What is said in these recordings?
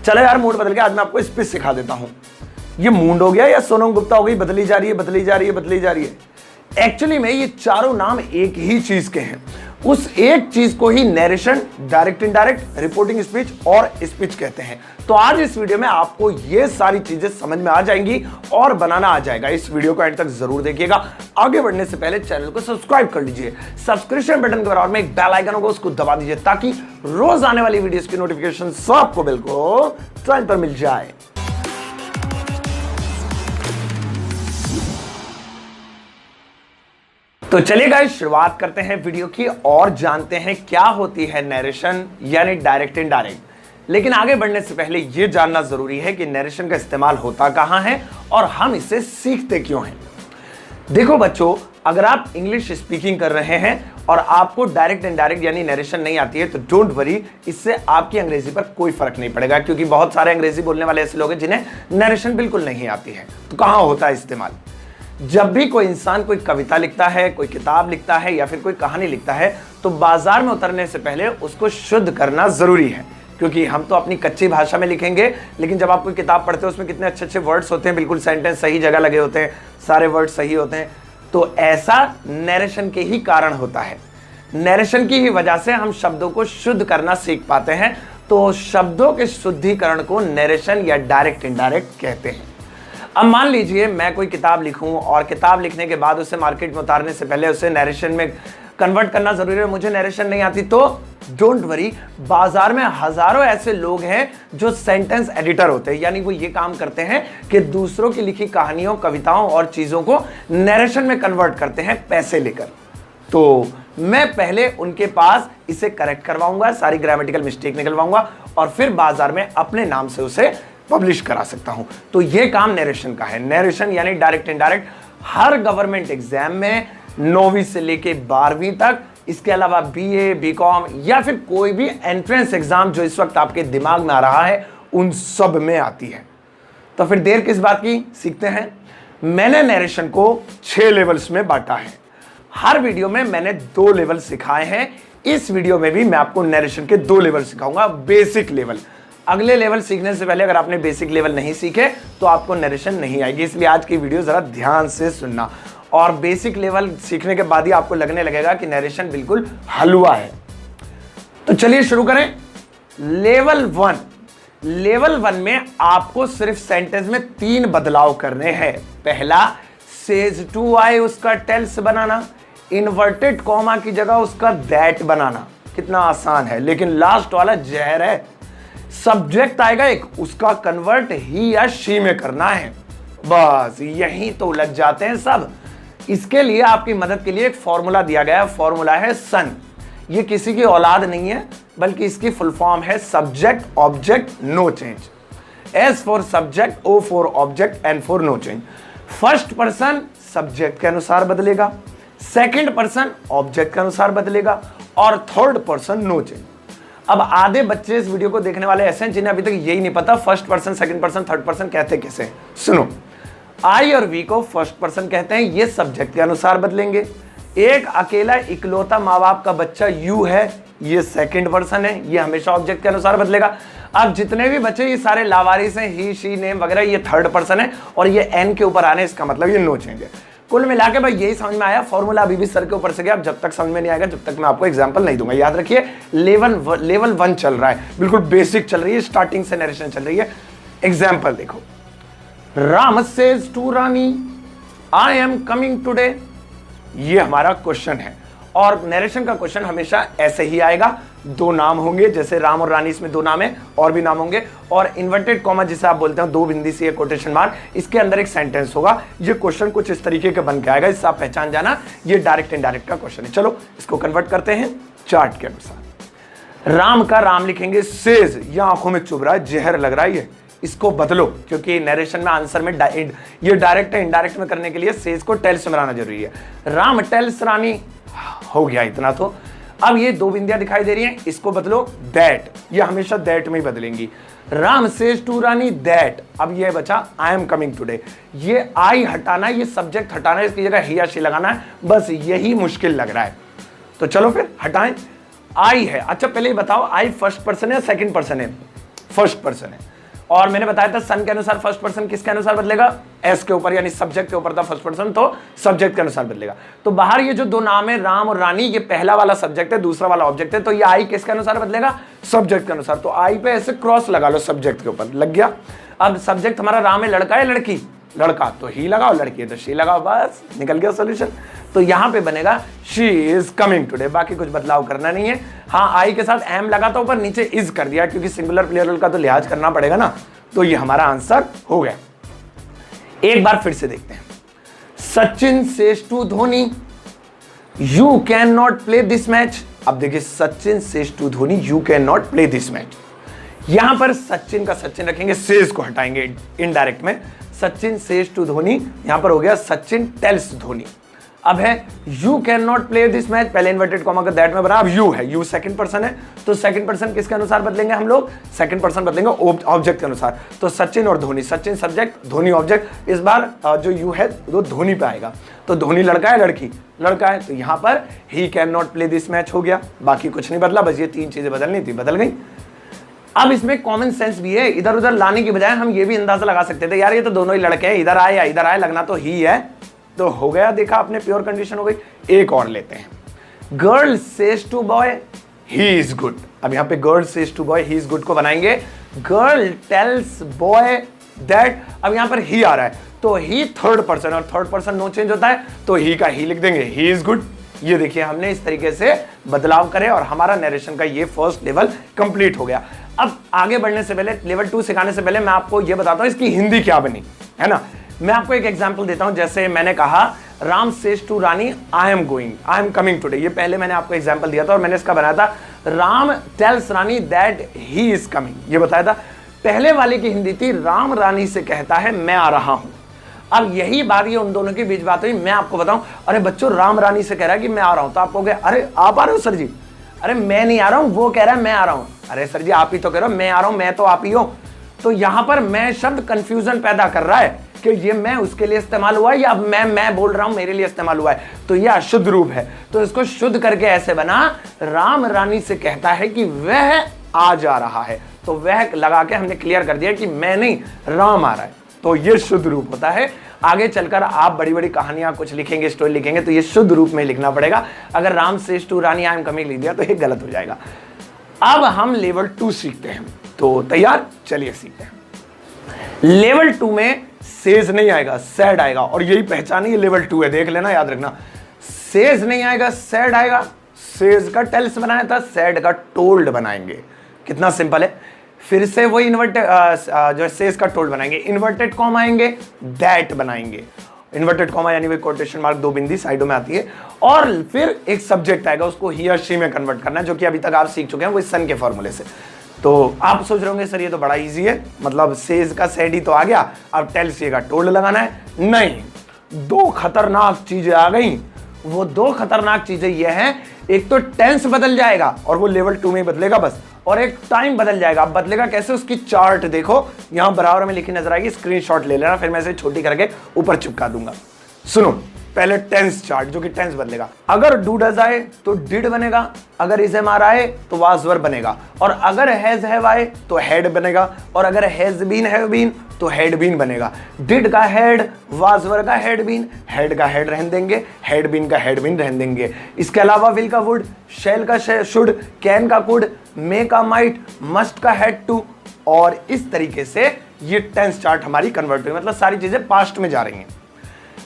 चलो यार मूड बदल गया, आज मैं आपको स्पीच सिखा देता हूं। ये मूड हो गया या सोनम गुप्ता हो गई, बदली जा रही है बदली जा रही है बदली जा रही है। एक्चुअली में ये चारों नाम एक ही चीज के हैं। उस एक चीज को ही narration, direct indirect, reporting speech और स्पीच कहते हैं। तो आज इस वीडियो में आपको ये सारी चीजें समझ में आ जाएंगी और बनाना आ जाएगा। इस वीडियो को एंड तक जरूर देखिएगा। आगे बढ़ने से पहले चैनल को सब्सक्राइब कर लीजिए। सब्सक्रिप्शन बटन के बराबर में एक बेल आइकन होगा, उसको दबा दीजिए ताकि रोज आने वाली वीडियोस की नोटिफिकेशन आपको बिल्कुल टाइम पर मिल जाए। तो चलिए गाइस, शुरुआत करते हैं वीडियो की और जानते हैं क्या होती है नरेशन यानी डायरेक्ट इनडायरेक्ट। लेकिन आगे बढ़ने से पहले यह जानना जरूरी है कि नरेशन का इस्तेमाल होता कहां है और हम इसे सीखते क्यों हैं। देखो बच्चों, अगर आप इंग्लिश स्पीकिंग कर रहे हैं और आपको डायरेक्ट इनडायरेक्ट यानी नरेशन नहीं आती है तो डोंट वरी, इससे आपकी अंग्रेजी पर कोई फर्क नहीं पड़ेगा, क्योंकि बहुत सारे अंग्रेजी बोलने वाले ऐसे लोग हैं जिन्हें नरेशन बिल्कुल नहीं आती है। तो कहां होता है इस्तेमाल? जब भी कोई इंसान कोई कविता लिखता है, कोई किताब लिखता है या फिर कोई कहानी लिखता है, तो बाजार में उतरने से पहले उसको शुद्ध करना जरूरी है। क्योंकि हम तो अपनी कच्ची भाषा में लिखेंगे, लेकिन जब आप कोई किताब पढ़ते हो उसमें कितने अच्छे अच्छे वर्ड्स होते हैं, बिल्कुल सेंटेंस सही जगह लगे होते हैं, सारे वर्ड सही होते हैं। तो ऐसा नरेशन के ही कारण होता है। नरेशन की ही वजह से हम शब्दों को शुद्ध करना सीख पाते हैं। तो शब्दों के शुद्धिकरण को नरेशन या डायरेक्ट इनडायरेक्ट कहते हैं। अब मान लीजिए मैं कोई किताब लिखूं और किताब लिखने के बाद उसे मार्केट में उतारने से पहले उसे नरेशन में कन्वर्ट करना जरूरी है। मुझे नरेशन नहीं आती तो डोंट वरी, बाजार में हजारों ऐसे लोग हैं जो सेंटेंस एडिटर होते हैं, यानी वो ये काम करते हैं कि दूसरों की लिखी कहानियों, कविताओं और चीजों को नरेशन में कन्वर्ट करते हैं पैसे लेकर। तो मैं पहले उनके पास इसे करेक्ट करवाऊंगा, सारी ग्रामेटिकल मिस्टेक निकलवाऊंगा और फिर बाजार में अपने नाम से उसे पब्लिश करा सकता हूं। तो यह काम नरेशन का है। नरेशन यानी डायरेक्ट इनडायरेक्ट हर गवर्नमेंट एग्जाम में 9वीं से लेके 12वीं तक, इसके अलावा बीए, बीकॉम या फिर कोई भी एंट्रेंस एग्जाम जो इस वक्त आपके दिमाग में आ रहा है, उन सब में आती है। तो फिर देर किस बात की, सीखते हैं। मैंने नरेशन को 6 लेवल्स में बांटा है। हर वीडियो में मैंने 2 लेवल सिखाए हैं। इस वीडियो में भी मैं आपको नरेशन के 2 लेवल सिखाऊंगा। बेसिक लेवल, अगले लेवल सीखने से पहले अगर आपने बेसिक लेवल नहीं सीखे तो आपको नरेशन नहीं आएगी, इसलिए आज की वीडियो जरा ध्यान से सुनना। और बेसिक लेवल सीखने के बाद ही आपको लगने लगेगा कि नरेशन बिल्कुल हलवा है। तो चलिए शुरू करें। लेवल 1। लेवल 1 में आपको सिर्फ सेंटेंस में 3 बदलाव करने हैं। पहला, सेज टू आई उसका टेल्स बनाना, इन्वर्टेड कॉमा की जगह उसका दैट बनाना। कितना आसान है, लेकिन लास्ट वाला जहर है। सब्जेक्ट आएगा एक, उसका कन्वर्ट ही या शी में करना है। बस यहीं तो उलझ जाते हैं सब। इसके लिए आपकी मदद के लिए एक फॉर्मूला दिया गया है। फॉर्मूला है सन। ये किसी की औलाद नहीं है, बल्कि इसकी फुल फॉर्म है subject object no change. S for subject, O for object, N for no change. First person subject के अनुसार बदलेगा, सेकंड पर्सन ऑब्जेक्ट के अनुसार बदलेगा और थर्ड पर्सन नो चेंज। अब आधे बच्चे इस वीडियो को देखने वाले ऐसे हैं जिन्हें अभी तक यही नहीं पता first person, second person, third person कहते कैसे। सुनो, आई और वी को फर्स्ट पर्सन कहते हैं, ये सब्जेक्ट के अनुसार बदलेंगे। एक अकेला इकलौता माँ बाप का बच्चा यू है, ये सेकंड पर्सन है, ये हमेशा ऑब्जेक्ट के अनुसार बदलेगा। अब जितने भी बच्चे ये सारे लावारिस हैं, ही, शी, नेम वगैरह, ये थर्ड पर्सन है और ये एन के ऊपर आने, इसका मतलब ये नो चेंज है। कुल मिला के भाई यही समझ में आया। फॉर्मूला अभी भी सर के ऊपर से गया। अब जब तक समझ में नहीं आएगा जब तक मैं आपको एग्जांपल नहीं दूंगा। याद रखिए, लेवल 1 चल रहा है, बिल्कुल बेसिक चल रही है, स्टार्टिंग से नरेशन चल रही है। एग्जांपल देखो, Ram says to Rani I am coming today. ये हमारा क्वेश्चन है और नरेशन का क्वेश्चन हमेशा ऐसे ही आएगा। 2 नाम होंगे, जैसे राम और रानी, इसमें 2 नाम है, और भी नाम होंगे। और इन्वर्टेड कॉमा जिसे आप बोलते हैं 2 बिंदी से कोटेशन मार्क, इसके अंदर एक सेंटेंस होगा। ये क्वेश्चन कुछ इस तरीके का बन के आएगा, इससे आप पहचान जाना ये डायरेक्ट इनडायरेक्ट का क्वेश्चन है। चलो इसको कन्वर्ट करते हैं चार्ट के अनुसार। राम का राम लिखेंगे सेज, ये आंखों में चुभ रहा है, जहर लग रहा है ये, इसको बदलो, क्योंकि नरेशन में आंसर में ये डायरेक्ट है, इनडायरेक्ट में करने के लिए सेज को टेल्स में लाना जरूरी है। राम टेल्स रानी, हो गया इतना तो। अब ये 2 बिंदियां दिखाई दे रही हैं, इसको बदलो दैट, ये हमेशा दैट में ही बदलेंगी। Ram says to Rani that, अब ये बचा आई एम कमिंग टुडे। ये आई हटाना, ये सब्जेक्ट हटाना, इसकी जगह ही या शी लगाना है, बस यही मुश्किल लग रहा है। तो चलो फिर हटाएं। आई है, अच्छा पहले ही बताओ आई फर्स्ट पर्सन है सेकंड पर्सन है? फर्स्ट पर्सन है। और मैंने बताया था सन के अनुसार फर्स्ट पर्सन किसके अनुसार बदलेगा, एस के ऊपर, यानी सब्जेक्ट के ऊपर था फर्स्ट पर्सन, तो सब्जेक्ट के अनुसार बदलेगा। तो बाहर ये जो दो नाम है राम और रानी, ये पहला वाला सब्जेक्ट है, दूसरा वाला ऑब्जेक्ट है, तो ये आई किसके अनुसार बदलेगा, सब्जेक्ट के अनुसार। तो आई पे ऐसे क्रॉस लगा लो सब्जेक्ट के ऊपर, लग गया। अब सब्जेक्ट हमारा राम है, लड़का है लड़की, लड़का तो ही लगाओ, लड़की है तो शी लगाओ, बस निकल गया सॉल्यूशन। तो यहां पे बनेगा शी इज कमिंग टुडे, बाकी कुछ बदलाव करना नहीं है। हाँ, आई के साथ एम लगा तो ऊपर, नीचे इज कर दिया क्योंकि सिंगुलर प्लूरल का तो लिहाज करना पड़ेगा ना। तो ये हमारा आंसर हो गया। एक बार फिर से देखते हैं। Sachin says to Dhoni you can not play this match. अब देखिए, Sachin says to Dhoni you can not play this match. यहां पर सचिन का सचिन रखेंगे, सेज को हटाएंगे इनडायरेक्ट में। सचिन सेज टू धोनी, यहां पर हो गया सचिन टेल्स धोनी। अब है you can not play this match, पहले इन्वर्टेड कॉमा का दैट में बना, अब यू है, यू सेकंड पर्सन है, तो सेकंड पर्सन किसके अनुसार बदलेंगे हम लोग, सेकंड पर्सन बदलेंगे ऑब्जेक्ट के अनुसार। तो सचिन और धोनी, सचिन सब्जेक्ट धोनी ऑब्जेक्ट। इस बार जो यू है वो धोनी पे आएगा, तो धोनी लड़का है लड़की, लड़का है, तो यहां पर he can not play this match हो गया। बाकी कुछ नहीं बदला, बस ये तीन चीजें बदलनी थी, बदल गई। अब इसमें कॉमन सेंस भी है, इधर उधर लाने की बजाय हम ये भी अंदाजा लगा सकते थे, यार ये तो दोनों ही लड़के हैं, इधर आए या इधर आए, लगना तो ही है, तो हो गया, देखा आपने, प्योर कंडीशन हो गई। एक और लेते हैं। Girl says to boy he is good. अब यहां पे girl says to boy he is good को बनाएंगे, गर्ल टेल्स बॉय दैट। अब यहां पर ही आ रहा है, तो ही थर्ड पर्सन, और थर्ड पर्सन नो चेंज होता है, तो ही का ही लिख देंगे, ही इज गुड। ये देखिए, हमने इस तरीके से बदलाव करे और हमारा नरेशन का ये फर्स्ट लेवल कंप्लीट हो गया। अब आगे बढ़ने से पहले, लेवल 2 सिखाने से पहले मैं आपको ये बताता हूं इसकी हिंदी क्या बनी, है ना। मैं आपको एक एग्जांपल देता हूं। जैसे मैंने कहा Ram says to Rani I am going, I am coming today, ये पहले मैंने आपको एग्जांपल दिया था और मैंने इसका बनाया था Ram tells Rani that he is coming, ये बताया था। पहले वाले की हिंदी थी राम रानी से कहता है मैं आ रहा हूं। अब यही बात, ये उन दोनों के बीच बात हुई। मैं आपको बताऊं, अरे बच्चों राम रानी से कह रहा है कि मैं आ रहा हूं, तो आप कहोगे अरे आप आ रहे हो सर जी, अरे मैं नहीं आ रहा हूं, वो कह रहा है मैं आ रहा हूं। अरे सर जी आप ही तो कह रहे हो, मैं आ रहा हूं, मैं तो आप ही हो। तो यहां पर मैं शब्द कंफ्यूजन पैदा कर रहा है कि ये मैं उसके लिए इस्तेमाल हुआ है या मैं बोल रहा हूं मेरे लिए इस्तेमाल हुआ है, तो ये अशुद्ध रूप है। तो इसको शुद्ध करके ऐसे बना, राम रानी से कहता है कि वह आ जा रहा है, तो वह लगा के हमने क्लियर कर दिया कि मैं नहीं, राम आ रहा है, तो ये शुद्ध रूप होता है। आगे चलकर आप बड़ी बड़ी कहानियां कुछ लिखेंगे, स्टोरी लिखेंगे, तो ये शुद्ध रूप में लिखना पड़ेगा। अगर Ram says to Rani I am coming लिख दिया तो ये गलत हो जाएगा। अब हम लेवल 2 सीखते हैं, तो तैयार, चलिए सीखते हैं। लेवल 2 में सेज नहीं आएगा, सैड आएगा, और यही पहचान ये लेवल 2 है, देख लेना, याद रखना। सेज नहीं आएगा, सैड आएगा। सेज का टेल्स बनाया था, सैड का टोल्ड बनाएंगे। कितना सिंपल है। फिर से वही इन्वर्टेड जो सेज का टोल्ड बनाएंगे, इन्वर्टेड कॉमा आएंगे, दैट बनाएंगे। इन्वर्टेड कॉमा यानी वही कोटेशन मार्क, दो बिंदी साइडों में आती है, और फिर एक सब्जेक्ट आएगा, उसको ही और शी में कन्वर्ट करना है, जो कि अभी तक आप सीख चुके हैं वो सन के फॉर्मूले से। तो आप सोच रहे होंगे सर ये तो बड़ा इजी है, मतलब सेज का सैड ही तो आ गया, अब टेल्स का टोल्ड लगाना है। नहीं, दो खतरनाक चीजें आ गई। वो दो खतरनाक चीजें ये हैं, एक तो टेंस बदल जाएगा और वो लेवल 2 में ही बदलेगा बस, और एक टाइम बदल जाएगा। अब बदलेगा कैसे, उसकी चार्ट देखो, यहां बराबर में लिखी नजर आएगी, स्क्रीनशॉट ले लेना, फिर मैं इसे छोटी करके ऊपर चिपका दूंगा। सुनो, पहले टेंस चार्ट, जो कि टेंस बदलेगा। अगर डू डज आए तो डिड बनेगा, अगर इज एम आर आए तो वाज वर बनेगा, और अगर हैज हैव आए तो हैड बनेगा, और अगर हैज बीन हैव बीन तो हैड बीन बनेगा। डिड का हैड, वाज वर का हैड बीन, हैड का हैड रहने देंगे, हैड बीन का हैड बीन रहने देंगे। इसके अलावा विल का वुड, शैल का शुड, कैन का कुड, मे का माइट, मस्ट का हैड टू, और इस तरीके से ये टेंस चार्ट हमारी कन्वर्ट हुई, मतलब सारी चीजें पास्ट में जा रही हैं।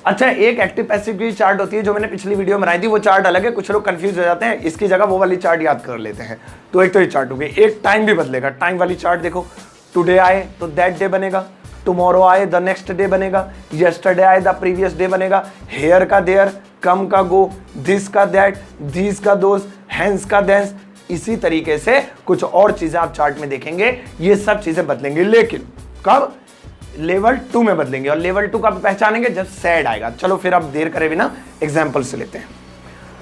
अच्छा, एक एक्टिव पैसिव की चार्ट होती है जो मैंने पिछली वीडियो में बनाई थी, वो चार्ट अलग है, कुछ लोग कंफ्यूज हो जाते हैं, इसकी जगह वो वाली चार्ट याद कर लेते हैं। तो एक तो ये चार्ट हो गई। एक टाइम भी बदलेगा, टाइम वाली चार्ट देखो, टुडे आए तो दैट डे बनेगा, टुमारो आए द नेक्स्ट डे बनेगा, यस्टरडे आए द प्रीवियस डे बनेगा, हेयर का देयर, कम का गो, दिस का दैट, दीस का दोस, हैंस का देंस। इसी तरीके से कुछ और चीजें आप चार्ट में देखेंगे, ये सब चीजें बदलेंगे, लेकिन कब, लेवल 2 में बदलेंगे। और लेवल 2 कब पहचानेंगे, जब सैड आएगा। चलो फिर अब देर करे बिना एग्जाम्पल से लेते हैं।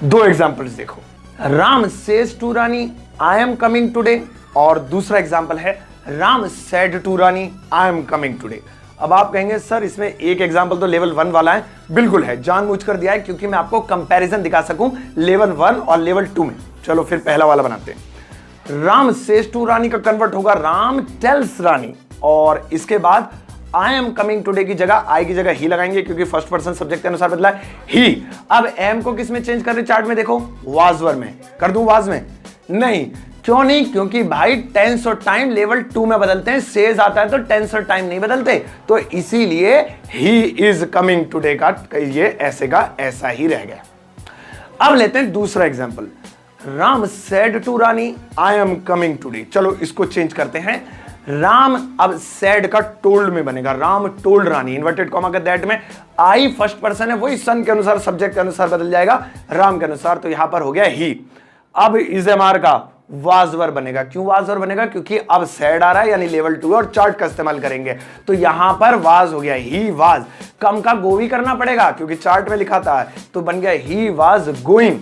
दो एग्जाम्पल्स देखो, Ram says to Rani I am coming today, और दूसरा एग्जाम्पल है Ram said to Rani I am coming today. अब आप कहेंगे सर इसमें एक एग्जाम्पल तो लेवल 1 वाला है। बिल्कुल है, जानबूझकर दिया है क्योंकि मैं आपको कंपैरिजन दिखा सकूं लेवल 1 और लेवल 2 में। चलो फिर पहला वाला बनाते हैं। राम सेज टू रानी का कन्वर्ट होगा राम टेल्स रानी, और इसके बाद आई एम कमिंग टुडे की जगह आई की जगह ही लगाएंगे क्योंकि फर्स्ट पर्सन सब्जेक्ट के अनुसार बदला है ही। अब एम को किस में चेंज कर रहे चार्ट में, देखो वाज वर में कर दूं, वाज में नहीं, क्यों नहीं, क्योंकि भाई टेंस और टाइम लेवल 2 में बदलते हैं, सेज आता है तो टेंस और टाइम नहीं बदलते, तो इसीलिए ही इज कमिंग टुडे का ये ऐसे का ऐसा ही रह गया। अब लेते हैं दूसरा example, Ram said to Rani I am coming today. चलो इसको चेंज करते हैं, राम अब सेड का टोल्ड में बनेगा, राम टोल्ड रानी, इन्वर्टेड कॉमा का दैट में आई फर्स्ट पर्सन है, वही सन के अनुसार सब्जेक्ट के अनुसार बदल जाएगा राम के अनुसार, तो यहां पर हो गया ही। अब इज एम आर का वाजवर बनेगा, क्यों वाजवर बनेगा, क्योंकि अब सेड आ रहा है यानी लेवल 2 और चार्ट का इस्तेमाल करेंगे, तो यहां पर वाज हो गया ही वाज। कम का गो भी करना पड़ेगा क्योंकि चार्ट में लिखा था, तो बन गया ही वाज गोइंग,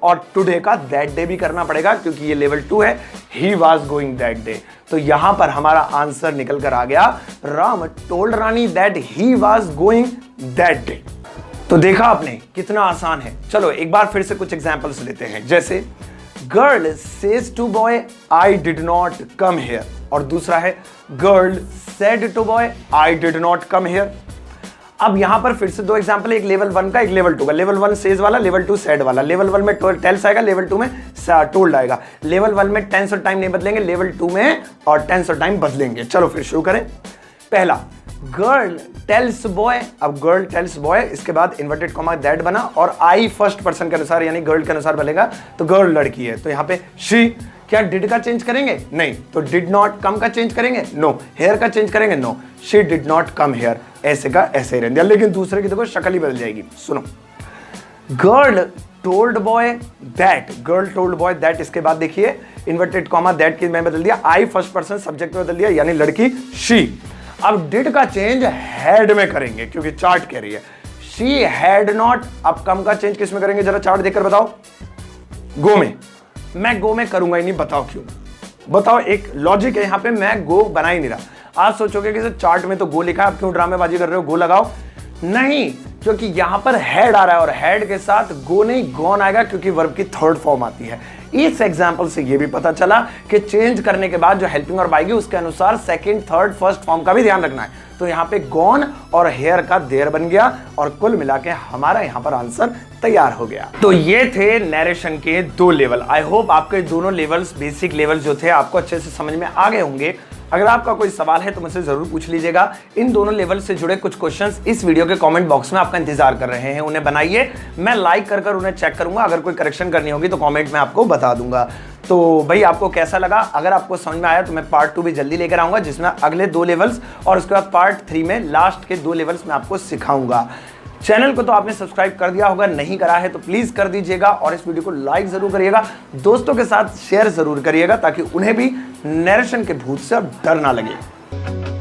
और टुडे का दैट डे भी करना पड़ेगा क्योंकि ये लेवल 2 है, he was going that day. तो यहां पर हमारा आंसर निकल कर आ गया, Ram told Rani that he was going that day. तो देखा आपने कितना आसान है। चलो एक बार फिर से कुछ एग्जांपल्स लेते हैं, जैसे girl says to boy I did not come here, और दूसरा है girl said to boy I did not come here. अब यहां पर फिर से दो एग्जांपल, एक लेवल 1 का एक लेवल 2 का, लेवल 1 सेज वाला, लेवल 2 सेड वाला। लेवल 1 में टेल्स आएगा, लेवल 2 में टोल्ड आएगा। लेवल 1 में टेंस और टाइम नहीं बदलेंगे, लेवल 2 में और टेंस और टाइम बदलेंगे। चलो फिर शुरू करें। पहला गर्ल टेल्स बॉय, अब गर्ल टेल्स बॉय, इसके बाद इन्वर्टेड कॉमा दैट बना और आई फर्स्ट पर्सन के अनुसार यानी गर्ल के अनुसार बनेगा, तो गर्ल लड़की है, तो यहां पे शी। क्या डिड का चेंज करेंगे, नहीं, तो डिड नॉट कम का चेंज करेंगे, नो। हेयर का चेंज करेंगे, no, she did not come here, ऐसे का ऐसे ही रहने दिया, लेकिन दूसरे की देखो शक्ल ही बदल जाएगी। सुनो, girl told boy that, girl told boy that, इसके बाद देखिए इन्वर्टेड कॉमा दैट की मैं बदल दिया, आई फर्स्ट पर्सन सब्जेक्ट में बदल दिया यानी लड़की शी। अब डिड का चेंज हैड में करेंगे क्योंकि चार्ट कह रही है, शी हैड नॉट। अब कम का चेंज किस में करेंगे, जरा चार्ट देखकर बताओ। गो में, मैं गो में करूंगा ही नहीं, बताओ क्यों, बताओ, एक लॉजिक है यहां पे, मैं गो बना ही नहीं रहा। आप सोचोगे कि चार्ट में तो गो लिखा है, आप क्यों ड्रामेबाजी कर रहे हो, गो लगाओ, नहीं, क्योंकि यहां पर हेड आ रहा है और हेड के साथ गो नहीं गॉन आएगा क्योंकि वर्ब की थर्ड फॉर्म आती है। इस एग्जांपल से यह भी पता चला कि चेंज करने के बाद जो हेल्पिंग वर्ब आएगी उसके अनुसार सेकंड, थर्ड, फर्स्ट फॉर्म का भी ध्यान रखना है। तो यहां पे गॉन और हेयर का देर बन गया और कुल मिला के हमारा यहां पर आंसर तैयार हो गया। तो ये थे नरेशन के 2 लेवल। आई होप आपके दोनों लेवल्स, बेसिक लेवल जो थे, आपको अच्छे से समझ में आ गए होंगे। अगर आपका कोई सवाल है तो मुझसे जरूर पूछ लीजिएगा। इन दोनों लेवल से जुड़े कुछ क्वेश्चंस इस वीडियो के कमेंट बॉक्स में आपका इंतजार कर रहे हैं, उन्हें बनाइए, मैं लाइक कर उन्हें चेक करूंगा। अगर कोई करेक्शन करनी होगी तो कमेंट में आपको बता दूंगा। तो भाई आपको कैसा लगा, अगर आपको समझ में आया तो मैं पार्ट 2 भी जल्दी लेकर आऊंगा जिसमें अगले 2 लेवल्स और उसके बाद पार्ट 3 में लास्ट के 2 लेवल्स में आपको सिखाऊंगा। चैनल को तो आपने सब्सक्राइब कर दिया होगा, नहीं करा है तो प्लीज कर दीजिएगा और इस वीडियो को लाइक जरूर करिएगा, दोस्तों के साथ शेयर जरूर करिएगा ताकि उन्हें भी नरेशन के भूत से अब डर ना लगे।